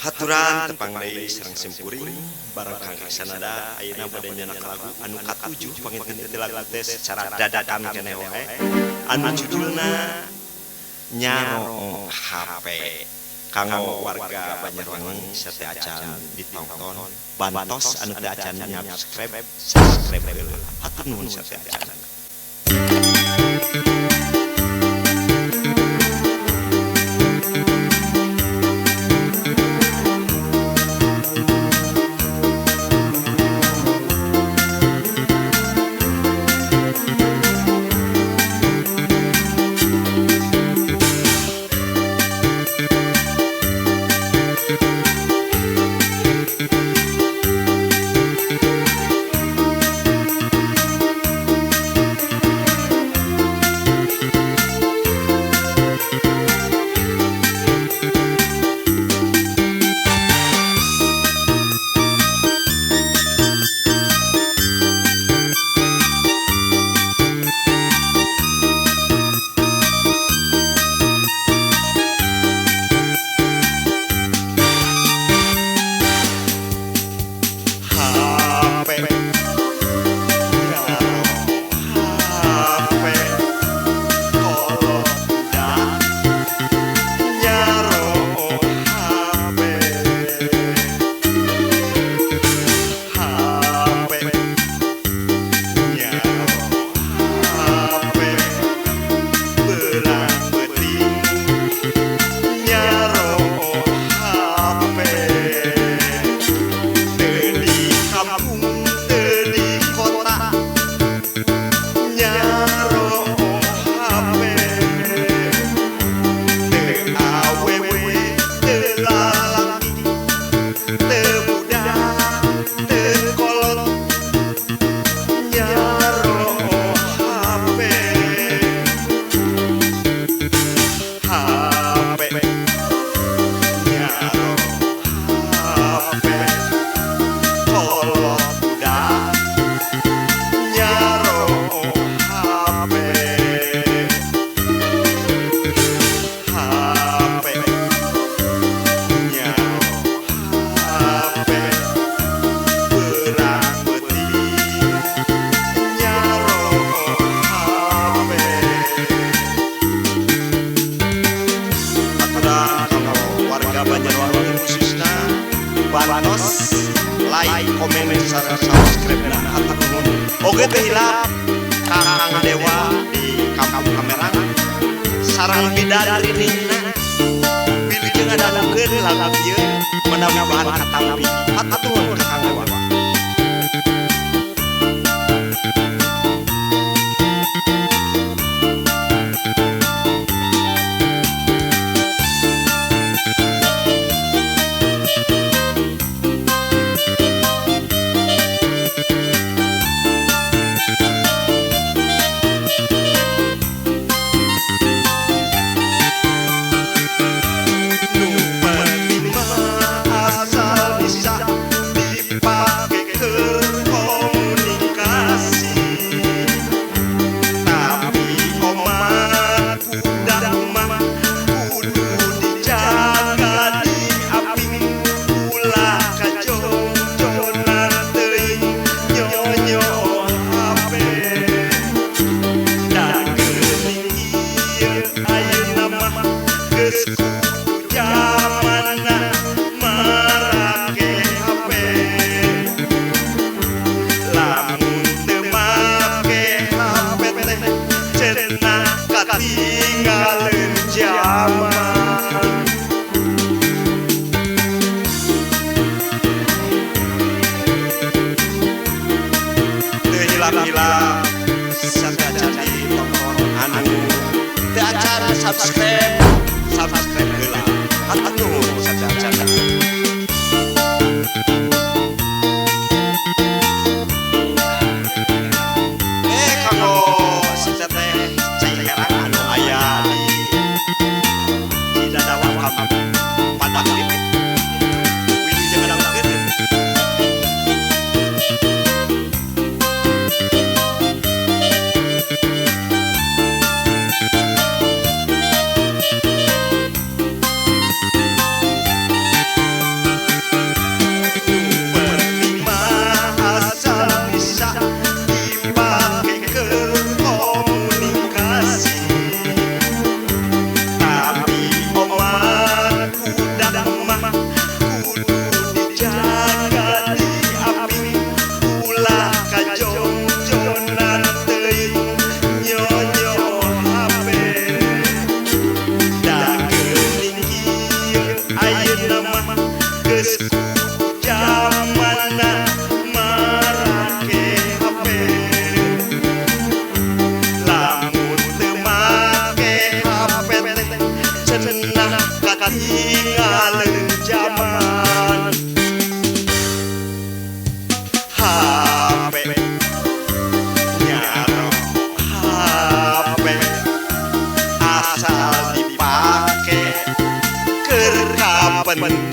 Haturan tepang deui sareng simkuring bareng Kang Iksanada ayeuna bade nyanak lagu anu katujuh panginten ti lagu teh secara dadakan keneh wae anu judulna Nyaro HP. Kanggo warga Banjarwangi sate acan ditonton bantos anu teu acan subscribe heula. Hatur nuhun sate acan. Banjarwangi khususna bantos like komen sareng subscribe na hatur nuhun oge teh hilap Kakang Dewa di Kampung Kamerang sareng bidadari ningna wilujeng ngadagukeun lagu ieu menawi bahan katampi hatur nuhun Kakang Dewa. Tinggalin zaman teu hilap-hilap sate acan ditonton anu teu acan subscribe heula hatur nuhun sate acan. penting